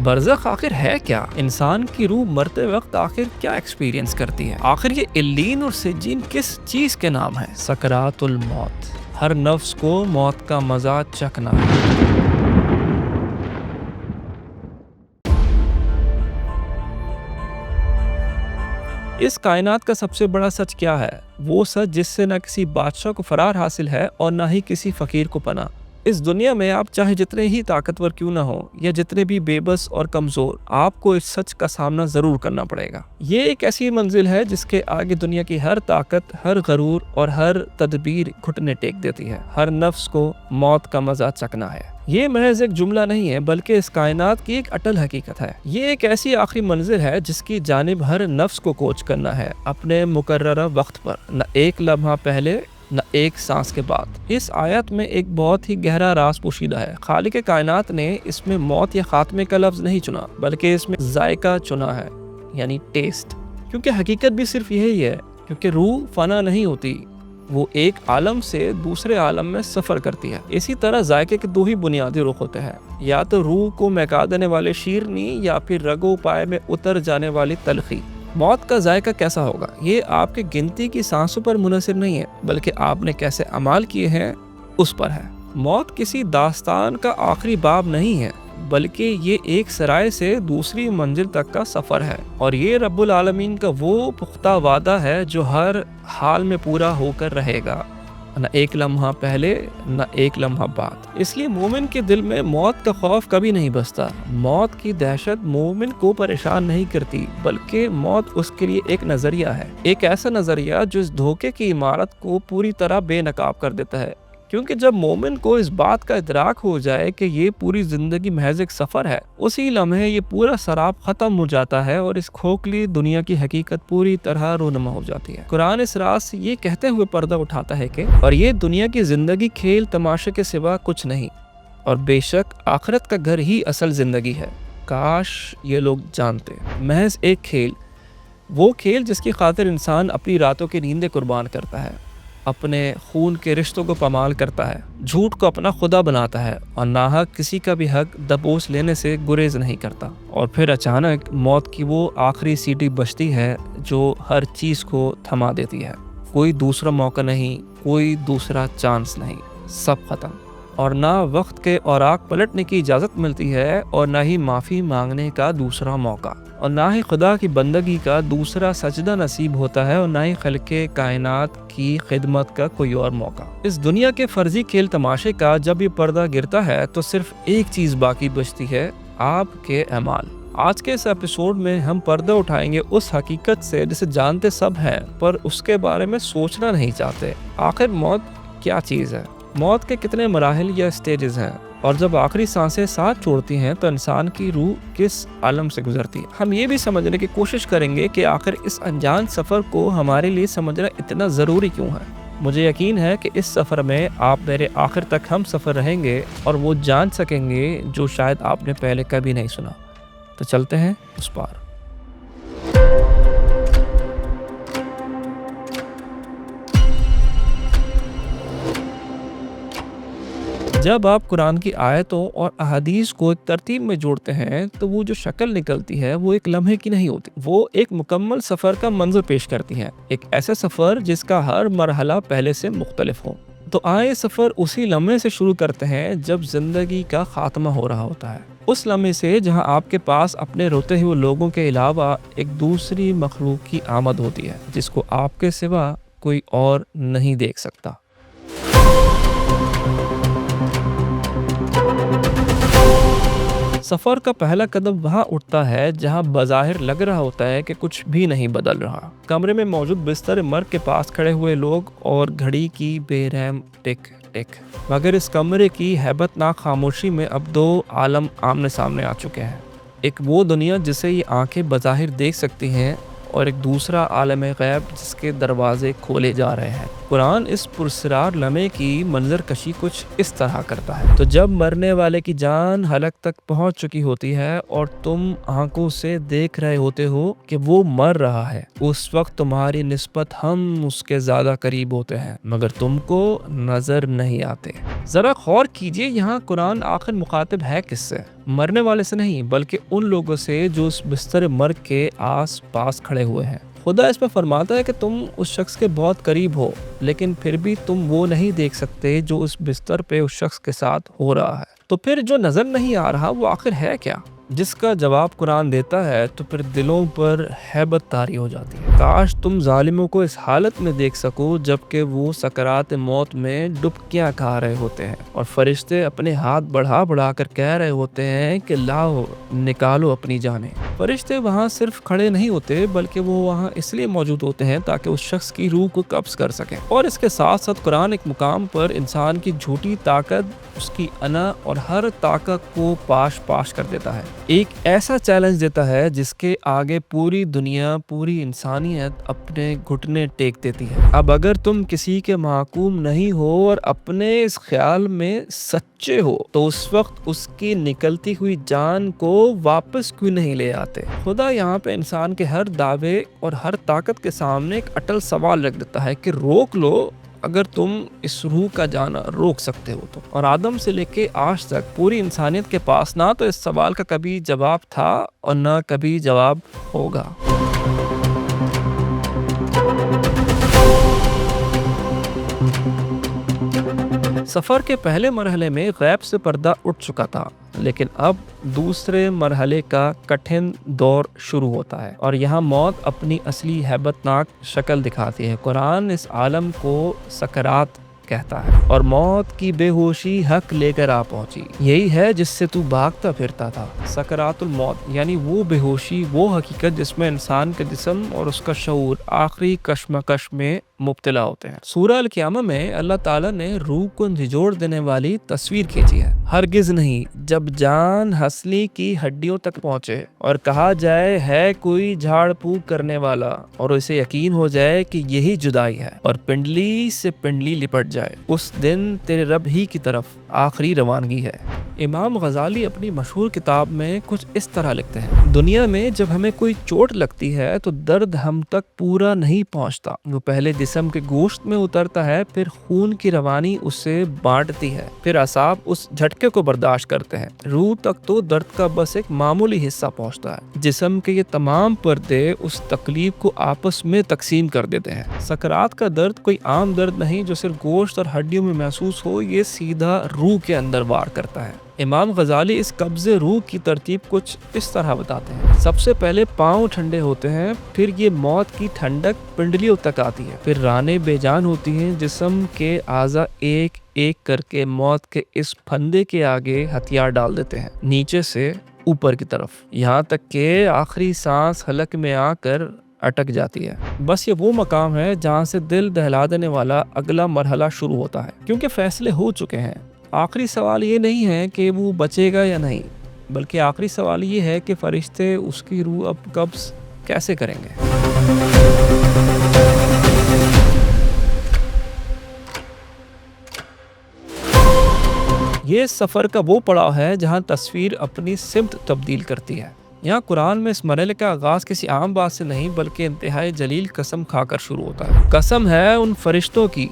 برزخ آخر ہے کیا؟ انسان کی روح مرتے وقت آخر کیا ایکسپیرینس کرتی ہے؟ آخر یہ علیین اور سجین کس چیز کے نام ہے؟ سکرات الموت، ہر نفس کو موت کا مزہ چکھنا ہے۔ اس کائنات کا سب سے بڑا سچ کیا ہے؟ وہ سچ جس سے نہ کسی بادشاہ کو فرار حاصل ہے اور نہ ہی کسی فقیر کو پناہ۔ اس دنیا میں آپ چاہے جتنے ہی طاقتور کیوں نہ ہو یا جتنے بھی بے بس اور کمزور، آپ کو اس سچ کا سامنا ضرور کرنا پڑے گا۔ یہ ایک ایسی منزل ہے جس کے آگے دنیا کی ہر طاقت، ہر غرور اور ہر تدبیر گھٹنے ٹیک دیتی ہے۔ ہر نفس کو موت کا مزہ چکھنا ہے۔ یہ محض ایک جملہ نہیں ہے بلکہ اس کائنات کی ایک اٹل حقیقت ہے۔ یہ ایک ایسی آخری منزل ہے جس کی جانب ہر نفس کو کوچ کرنا ہے، اپنے مقررہ وقت پر، نہ ایک لمحہ پہلے نہ ایک سانس کے بعد۔ اس آیت میں ایک بہت ہی گہرا راز پوشیدہ ہے۔ خالق کائنات نے اس میں موت یا خاتمے کا لفظ نہیں چنا بلکہ اس میں ذائقہ چنا ہے، یعنی ٹیسٹ۔ کیونکہ حقیقت بھی صرف یہی ہے، کیونکہ روح فنا نہیں ہوتی، وہ ایک عالم سے دوسرے عالم میں سفر کرتی ہے۔ اسی طرح ذائقے کے دو ہی بنیادی رخ ہوتے ہیں، یا تو روح کو مہکا دینے والے شیرنی یا پھر رگو پائے میں اتر جانے والی تلخی۔ موت کا ذائقہ کیسا ہوگا؟ یہ آپ کے گنتی کی سانسوں پر منحصر نہیں ہے بلکہ آپ نے کیسے اعمال کیے ہیں اس پر ہے۔ موت کسی داستان کا آخری باب نہیں ہے بلکہ یہ ایک سرائے سے دوسری منزل تک کا سفر ہے، اور یہ رب العالمین کا وہ پختہ وعدہ ہے جو ہر حال میں پورا ہو کر رہے گا، نہ ایک لمحہ پہلے نہ ایک لمحہ بعد۔ اس لیے مومن کے دل میں موت کا خوف کبھی نہیں بستا۔ موت کی دہشت مومن کو پریشان نہیں کرتی بلکہ موت اس کے لیے ایک نظریہ ہے، ایک ایسا نظریہ جو اس دھوکے کی عمارت کو پوری طرح بے نقاب کر دیتا ہے۔ کیونکہ جب مومن کو اس بات کا ادراک ہو جائے کہ یہ پوری زندگی محض ایک سفر ہے، اسی لمحے یہ پورا سراب ختم ہو جاتا ہے اور اس کھوکھلی دنیا کی حقیقت پوری طرح رونما ہو جاتی ہے۔ قرآن اس راز سے یہ کہتے ہوئے پردہ اٹھاتا ہے کہ اور یہ دنیا کی زندگی کھیل تماشے کے سوا کچھ نہیں، اور بے شک آخرت کا گھر ہی اصل زندگی ہے۔ کاش یہ لوگ جانتے۔ محض ایک کھیل، وہ کھیل جس کی خاطر انسان اپنی راتوں کی نیندیں قربان کرتا ہے، اپنے خون کے رشتوں کو پامال کرتا ہے، جھوٹ کو اپنا خدا بناتا ہے اور ناحق کسی کا بھی حق دبوچ لینے سے گریز نہیں کرتا، اور پھر اچانک موت کی وہ آخری سیٹی بجتی ہے جو ہر چیز کو تھما دیتی ہے۔ کوئی دوسرا موقع نہیں، کوئی دوسرا چانس نہیں، سب ختم، اور نہ وقت کے اوراق پلٹنے کی اجازت ملتی ہے اور نہ ہی معافی مانگنے کا دوسرا موقع، اور نہ ہی خدا کی بندگی کا دوسرا سجدہ نصیب ہوتا ہے، اور نہ ہی خلق کائنات کی خدمت کا کوئی اور موقع۔ اس دنیا کے فرضی کھیل تماشے کا جب یہ پردہ گرتا ہے تو صرف ایک چیز باقی بچتی ہے، آپ کے اعمال۔ آج کے اس ایپیسوڈ میں ہم پردہ اٹھائیں گے اس حقیقت سے جسے جانتے سب ہیں پر اس کے بارے میں سوچنا نہیں چاہتے۔ آخر موت کیا چیز ہے؟ موت کے کتنے مراحل یا سٹیجز ہیں؟ اور جب آخری سانسیں ساتھ چھوڑتی ہیں تو انسان کی روح کس عالم سے گزرتی ہے؟ ہم یہ بھی سمجھنے کی کوشش کریں گے کہ آخر اس انجان سفر کو ہمارے لیے سمجھنا اتنا ضروری کیوں ہے۔ مجھے یقین ہے کہ اس سفر میں آپ میرے آخر تک ہم سفر رہیں گے اور وہ جان سکیں گے جو شاید آپ نے پہلے کبھی نہیں سنا۔ تو چلتے ہیں اس پار۔ جب آپ قرآن کی آیتوں اور احادیث کو ایک ترتیب میں جوڑتے ہیں تو وہ جو شکل نکلتی ہے وہ ایک لمحے کی نہیں ہوتی، وہ ایک مکمل سفر کا منظر پیش کرتی ہے، ایک ایسا سفر جس کا ہر مرحلہ پہلے سے مختلف ہو۔ تو آئے سفر اسی لمحے سے شروع کرتے ہیں جب زندگی کا خاتمہ ہو رہا ہوتا ہے، اس لمحے سے جہاں آپ کے پاس اپنے روتے ہوئے لوگوں کے علاوہ ایک دوسری مخلوق کی آمد ہوتی ہے جس کو آپ کے سوا کوئی اور نہیں دیکھ سکتا۔ سفر کا پہلا قدم وہاں اٹھتا ہے جہاں بظاہر لگ رہا ہوتا ہے کہ کچھ بھی نہیں بدل رہا۔ کمرے میں موجود بستر مرگ کے پاس کھڑے ہوئے لوگ اور گھڑی کی بے رحم ٹک ٹک، مگر اس کمرے کی ہیبت ناک خاموشی میں اب دو عالم آمنے سامنے آ چکے ہیں۔ ایک وہ دنیا جسے یہ آنکھیں بظاہر دیکھ سکتی ہیں اور ایک دوسرا عالم غیب جس کے دروازے کھولے جا رہے ہیں۔ قرآن اس پرسرار لمحے کی منظر کشی کچھ اس طرح کرتا ہے۔ تو جب مرنے والے کی جان حلق تک پہنچ چکی ہوتی ہے اور تم آنکھوں سے دیکھ رہے ہوتے ہو کہ وہ مر رہا ہے، اس وقت تمہاری نسبت ہم اس کے زیادہ قریب ہوتے ہیں مگر تم کو نظر نہیں آتے۔ ذرا غور کیجئے، یہاں قرآن آخر مخاطب ہے کس سے؟ مرنے والے سے نہیں بلکہ ان لوگوں سے جو اس بستر مرگ کے آس پاس کھڑے ہوئے ہیں۔ خدا اس میں فرماتا ہے کہ تم اس شخص کے بہت قریب ہو، لیکن پھر بھی تم وہ نہیں دیکھ سکتے جو اس بستر پہ اس شخص کے ساتھ ہو رہا ہے۔ تو پھر جو نظر نہیں آ رہا وہ آخر ہے کیا؟ جس کا جواب قرآن دیتا ہے تو پھر دلوں پر ہیبت طاری ہو جاتی ہے۔ کاش تم ظالموں کو اس حالت میں دیکھ سکو جبکہ وہ سکرات موت میں ڈبکیاں کھا رہے ہوتے ہیں اور فرشتے اپنے ہاتھ بڑھا بڑھا کر کہہ رہے ہوتے ہیں کہ لاؤ نکالو اپنی جانیں۔ فرشتے وہاں صرف کھڑے نہیں ہوتے بلکہ وہ وہاں اس لیے موجود ہوتے ہیں تاکہ اس شخص کی روح کو قبض کر سکیں۔ اور اس کے ساتھ ساتھ قرآن ایک مقام پر انسان کی جھوٹی طاقت، اس کی انا اور ہر طاقت کو پاش پاش کر دیتا ہے۔ ایک ایسا چیلنج دیتا ہے جس کے آگے پوری دنیا، پوری انسانیت اپنے گھٹنے ٹیک دیتی ہے۔ اب اگر تم کسی کے محکوم نہیں ہو اور اپنے اس خیال میں سچے ہو تو اس وقت اس کی نکلتی ہوئی جان کو واپس کیوں نہیں لے آتے؟ خدا یہاں پہ انسان کے ہر دعوے اور ہر طاقت کے سامنے ایک اٹل سوال رکھ دیتا ہے کہ روک لو اگر تم اس روح کا جانا روک سکتے ہو تو۔ اور آدم سے لے کے آج تک پوری انسانیت کے پاس نہ تو اس سوال کا کبھی جواب تھا اور نہ کبھی جواب ہوگا۔ سفر کے پہلے مرحلے میں غیب سے پردہ اٹھ چکا تھا، لیکن اب دوسرے مرحلے کا کٹھن دور شروع ہوتا ہے اور یہاں موت اپنی اصلی ہیبت ناک شکل دکھاتی ہے۔ قرآن اس عالم کو سکرات کہتا ہے اور موت کی بے ہوشی حق لے کر آ پہنچی، یہی ہے جس سے تو بھاگتا پھرتا تھا۔ سکرات الموت یعنی وہ بے ہوشی، وہ حقیقت جس میں انسان کا جسم اور اس کا شعور آخری کشمکش میں مبتلا ہوتے ہیں۔ سورہ القیامہ میں اللہ تعالیٰ نے روح کو جھنجھوڑ دینے والی تصویر کھینچی ہے۔ ہرگز نہیں، جب جان ہنسلی کی ہڈیوں تک پہنچے اور کہا جائے ہے کوئی جھاڑ پھونک کرنے والا اور اسے یقین ہو جائے کہ یہی جدائی ہے اور پنڈلی سے پنڈلی لپٹ جائے، اس دن تیرے رب ہی کی طرف آخری روانگی ہے۔ امام غزالی اپنی مشہور کتاب میں کچھ اس طرح لکھتے ہیں: دنیا میں جب ہمیں کوئی چوٹ لگتی ہے تو درد ہم تک پورا نہیں پہنچتا، وہ پہلے جسم کے گوشت میں اترتا ہے، پھر خون کی روانی اسے بانٹتی ہے، پھر اعصاب اس جھٹکے کو برداشت کرتے ہیں، روح تک تو درد کا بس ایک معمولی حصہ پہنچتا ہے، جسم کے یہ تمام پردے اس تکلیف کو آپس میں تقسیم کر دیتے ہیں۔ سکرات کا درد کوئی عام درد نہیں جو صرف گوشت اور ہڈیوں میں محسوس ہو، یہ سیدھا روح کے اندر وار کرتا ہے۔ امام غزالی اس قبض روح کی ترتیب کچھ اس طرح بتاتے ہیں: سب سے پہلے پاؤں ٹھنڈے ہوتے ہیں، پھر یہ موت کی ٹھنڈک پنڈلیوں تک آتی ہے، پھر رانیں بے جان ہوتی ہیں، جسم کے اعضاء ایک ایک کر کے موت کے اس پھندے کے آگے ہتھیار ڈال دیتے ہیں، نیچے سے اوپر کی طرف، یہاں تک کہ آخری سانس حلق میں آ کر اٹک جاتی ہے۔ بس یہ وہ مقام ہے جہاں سے دل دہلا دینے والا اگلا مرحلہ شروع ہوتا ہے، کیونکہ فیصلے ہو چکے ہیں۔ آخری سوال یہ نہیں ہے کہ وہ بچے گا یا نہیں، بلکہ آخری سوال یہ ہے کہ فرشتے اس کی روح اب قبض کیسے کریں گے۔ یہ سفر کا وہ پڑاؤ ہے جہاں تصویر اپنی سمت تبدیل کرتی ہے۔ یہاں قرآن میں اس مرحلے کا آغاز کسی عام بات سے نہیں بلکہ انتہائی جلیل قسم کھا کر شروع ہوتا ہے۔ قسم ہے ان فرشتوں کی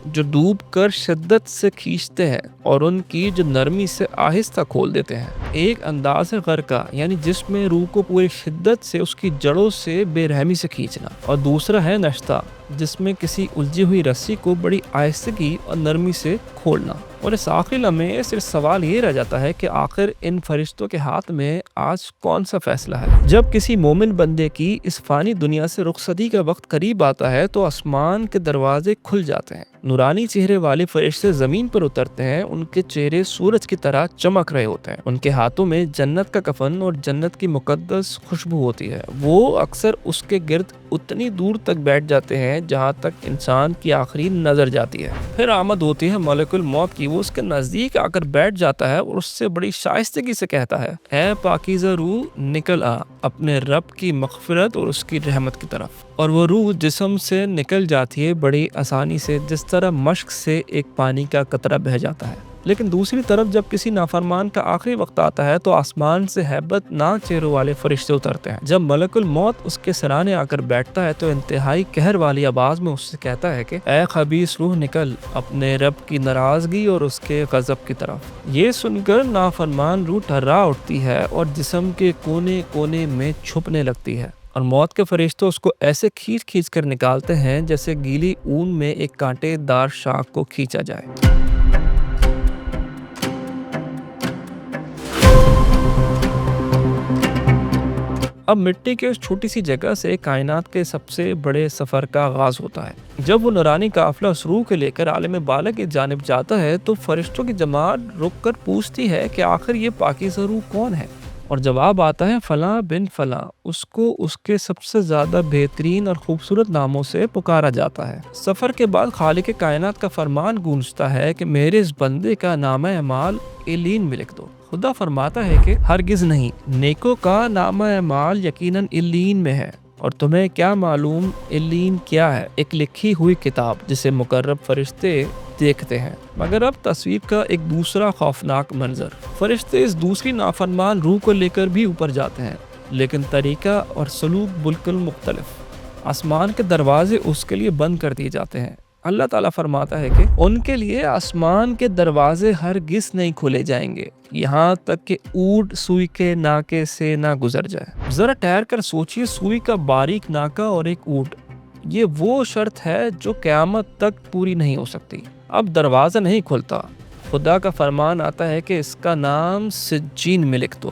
جو ڈوب کر شدت سے کھینچتے ہیں اور ان کی جو نرمی سے آہستہ کھول دیتے ہیں۔ ایک انداز ہے غرقہ، یعنی جس میں روح کو پوری شدت سے اس کی جڑوں سے بے رحمی سے کھینچنا، اور دوسرا ہے نشتہ، جس میں کسی الجھی ہوئی رسی کو بڑی آہستگی اور نرمی سے کھولنا۔ اور اس آخری لمحے صرف سوال یہ رہ جاتا ہے کہ آخر ان فرشتوں کے ہاتھ میں آج کون سا فیصلہ ہے۔ جب کسی مومن بندے کی اس فانی دنیا سے رخصتی کا وقت قریب آتا ہے تو آسمان کے دروازے کھل جاتے ہیں، نورانی چہرے والے فرشتے زمین پر اترتے ہیں، ان کے چہرے سورج کی طرح چمک رہے ہوتے ہیں، ان کے ہاتھوں میں جنت کا کفن اور جنت کی مقدس خوشبو ہوتی ہے۔ وہ اکثر اس کے گرد اتنی دور تک بیٹھ جاتے ہیں جہاں تک انسان کی آخری نظر جاتی ہے۔ پھر آمد ہوتی ہے ملک الموت کی، وہ اس کے نزدیک آ کر بیٹھ جاتا ہے اور اس سے بڑی شائستگی سے کہتا ہے: اے پاکیزہ روح، نکل آ اپنے رب کی مغفرت اور اس کی رحمت کی طرف۔ اور وہ روح جسم سے نکل جاتی ہے بڑی آسانی سے، جس طرح مشق سے ایک پانی کا قطرہ بہہ جاتا ہے۔ لیکن دوسری طرف جب کسی نافرمان کا آخری وقت آتا ہے تو آسمان سے ہیبت ناک چہروں والے فرشتے اترتے ہیں۔ جب ملک الموت اس کے سرانے آ کر بیٹھتا ہے تو انتہائی قہر والی آواز میں اس سے کہتا ہے کہ اے خبیث روح نکل اپنے رب کی ناراضگی اور اس کے غضب کی طرف۔ یہ سن کر نافرمان روح ٹھرا اٹھتی ہے اور جسم کے کونے کونے میں چھپنے لگتی ہے، اور موت کے فرشتے اس کو ایسے کھینچ کھینچ کر نکالتے ہیں جیسے گیلی اون میں ایک کانٹے دار شاخ کو کھینچا جائے۔ اب مٹی کے اس چھوٹی سی جگہ سے کائنات کے سب سے بڑے سفر کا آغاز ہوتا ہے۔ جب وہ نورانی قافلہ اس روح کو لے کر عالم بالا کی جانب جاتا ہے تو فرشتوں کی جماعت رک کر پوچھتی ہے کہ آخر یہ پاکیزہ روح کون ہے، اور جواب آتا ہے فلاں بن فلاں۔ اس کو اس کے سب سے زیادہ بہترین اور خوبصورت ناموں سے پکارا جاتا ہے۔ سفر کے بعد خالق کائنات کا فرمان گونجتا ہے کہ میرے اس بندے کا نامہ اعمال ایلین میں لکھ دو۔ خدا فرماتا ہے کہ ہرگز نہیں، نیکوں کا نامہ اعمال یقیناً ایلین میں ہے، اور تمہیں کیا معلوم ایلین کیا ہے؟ ایک لکھی ہوئی کتاب جسے مقرب فرشتے دیکھتے ہیں۔ مگر اب تصویر کا ایک دوسرا خوفناک منظر۔ فرشتے اس دوسری نافرمان روح کو لے کر بھی اوپر جاتے ہیں، لیکن طریقہ اور سلوک بالکل مختلف۔ آسمان کے دروازے اس کے لیے بند کر دیے جاتے ہیں۔ اللہ تعالیٰ فرماتا ہے کہ ان کے لیے آسمان کے دروازے ہرگز نہیں کھولے جائیں گے یہاں تک کہ اونٹ سوئی کے ناکے سے نہ گزر جائے۔ ذرا ٹھہر کر سوچئے، سوئی کا باریک ناکا اور ایک اونٹ، یہ وہ شرط ہے جو قیامت تک پوری نہیں ہو سکتی۔ اب دروازہ نہیں کھلتا، خدا کا فرمان آتا ہے کہ اس کا نام سجین میں لکھ دو۔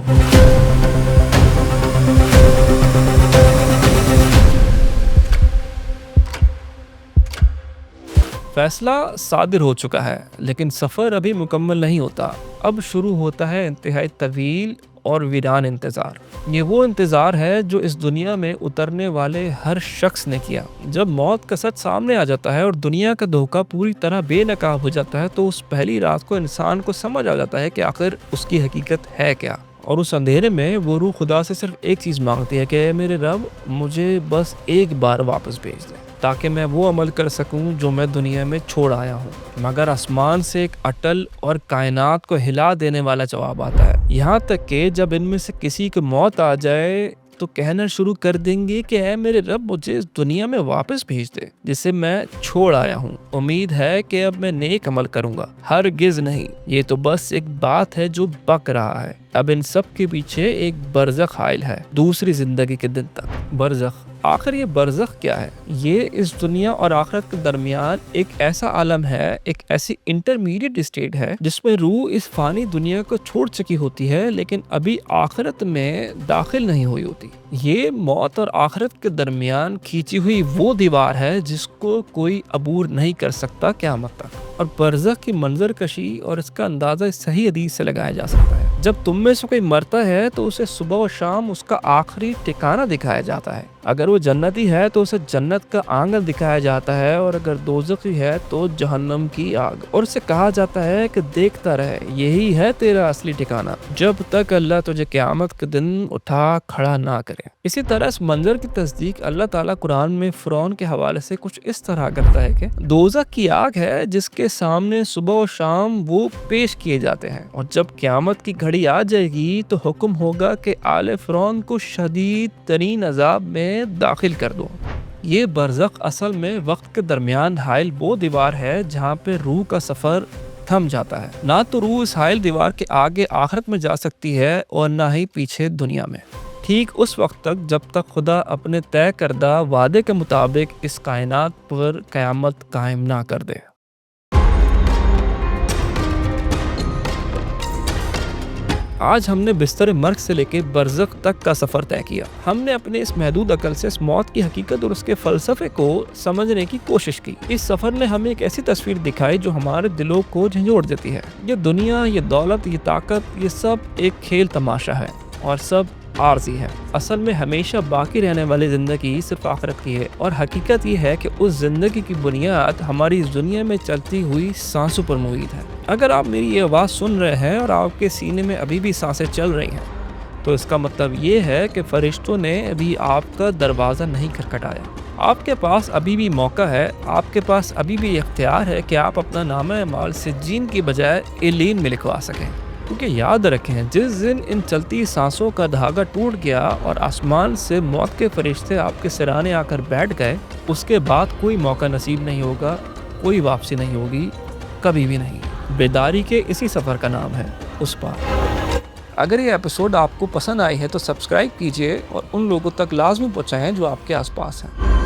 فیصلہ صادر ہو چکا ہے، لیکن سفر ابھی مکمل نہیں ہوتا۔ اب شروع ہوتا ہے انتہائی طویل اور ویران انتظار۔ یہ وہ انتظار ہے جو اس دنیا میں اترنے والے ہر شخص نے کیا۔ جب موت کا سچ سامنے آ جاتا ہے اور دنیا کا دھوکہ پوری طرح بے نقاب ہو جاتا ہے تو اس پہلی رات کو انسان کو سمجھ آ جاتا ہے کہ آخر اس کی حقیقت ہے کیا۔ اور اس اندھیرے میں وہ روح خدا سے صرف ایک چیز مانگتی ہے کہ اے میرے رب، مجھے بس ایک بار واپس بھیج دے تاکہ میں وہ عمل کر سکوں جو میں دنیا میں چھوڑ آیا ہوں۔ مگر آسمان سے ایک اٹل اور کائنات کو ہلا دینے والا جواب آتا ہے، یہاں تک کہ جب ان میں سے کسی کو موت آ جائے تو کہنا شروع کر دیں گے کہ اے میرے رب، مجھے اس دنیا میں واپس بھیج دے جسے میں چھوڑ آیا ہوں۔ امید ہے کہ اب میں نیک عمل کروں گا۔ ہرگز نہیں، یہ تو بس ایک بات ہے جو بک رہا ہے۔ اب ان سب کے پیچھے ایک برزخ حائل ہے، دوسری زندگی کے دن تک۔ برزخ، آخر یہ برزخ کیا ہے؟ یہ اس دنیا اور آخرت کے درمیان ایک ایسا عالم ہے، ایک ایسی انٹرمیڈیٹ اسٹیٹ ہے جس میں روح اس فانی دنیا کو چھوڑ چکی ہوتی ہے لیکن ابھی آخرت میں داخل نہیں ہوئی ہوتی۔ یہ موت اور آخرت کے درمیان کھینچی ہوئی وہ دیوار ہے جس کو کوئی عبور نہیں کر سکتا قیامت تک۔ اور برزخ کی منظر کشی اور اس کا اندازہ اس صحیح حدیث سے لگایا جا سکتا ہے۔ جب تم میں سے کوئی مرتا ہے تو اسے صبح و شام اس کا آخری ٹھکانہ دکھایا جاتا ہے۔ اگر وہ جنتی ہے تو اسے جنت کا آنگن دکھایا جاتا ہے، اور اگر دوزخی ہے تو جہنم کی آگ، اور اسے کہا جاتا ہے کہ دیکھتا رہے، یہی ہے تیرا اصلی ٹھکانہ جب تک اللہ تجھے قیامت کے دن اٹھا کھڑا نہ کرے۔ اسی طرح اس منظر کی تصدیق اللہ تعالیٰ قرآن میں فرعون کے حوالے سے کچھ اس طرح کرتا ہے کہ دوزخ کی آگ ہے جس کے سامنے صبح و شام وہ پیش کیے جاتے ہیں، اور جب قیامت کی گھڑی آ جائے گی تو حکم ہوگا کہ آل فرعون کو شدید ترین عذاب میں داخل کر دو۔ یہ برزخ اصل میں وقت کے درمیان حائل وہ دیوار ہے جہاں پہ روح کا سفر تھم جاتا ہے۔ نہ تو روح اس حائل دیوار کے آگے آخرت میں جا سکتی ہے اور نہ ہی پیچھے دنیا میں، ٹھیک اس وقت تک جب تک خدا اپنے طے کردہ وعدے کے مطابق اس کائنات پر قیامت قائم نہ کر دے۔ آج ہم نے بستر مرگ سے لے کے برزخ تک کا سفر طے کیا۔ ہم نے اپنے اس محدود عقل سے اس موت کی حقیقت اور اس کے فلسفے کو سمجھنے کی کوشش کی۔ اس سفر نے ہمیں ایک ایسی تصویر دکھائی جو ہمارے دلوں کو جھنجھوڑ دیتی ہے۔ یہ دنیا، یہ دولت، یہ طاقت، یہ سب ایک کھیل تماشا ہے اور سب عارضی ہے۔ اصل میں ہمیشہ باقی رہنے والی زندگی صرف آخرت کی ہے، اور حقیقت یہ ہے کہ اس زندگی کی بنیاد ہماری اس دنیا میں چلتی ہوئی سانسوں پر موجود ہے۔ اگر آپ میری یہ آواز سن رہے ہیں اور آپ کے سینے میں ابھی بھی سانسیں چل رہی ہیں تو اس کا مطلب یہ ہے کہ فرشتوں نے ابھی آپ کا دروازہ نہیں کھٹکھٹایا۔ آپ کے پاس ابھی بھی موقع ہے، آپ کے پاس ابھی بھی اختیار ہے کہ آپ اپنا نامہ اعمال سجین کی بجائے ایلین میں لکھوا سکیں، کیونکہ یاد رکھیں جس دن ان چلتی سانسوں کا دھاگا ٹوٹ گیا اور آسمان سے موت کے فرشتے آپ کے سرانے آ کر بیٹھ گئے، اس کے بعد کوئی موقع نصیب نہیں ہوگا، کوئی واپسی نہیں ہوگی، کبھی بھی نہیں۔ بیداری کے اسی سفر کا نام ہے اس پار۔ اگر یہ ایپیسوڈ آپ کو پسند آئی ہے تو سبسکرائب کیجئے اور ان لوگوں تک لازمی پہنچائیں جو آپ کے آس پاس ہیں۔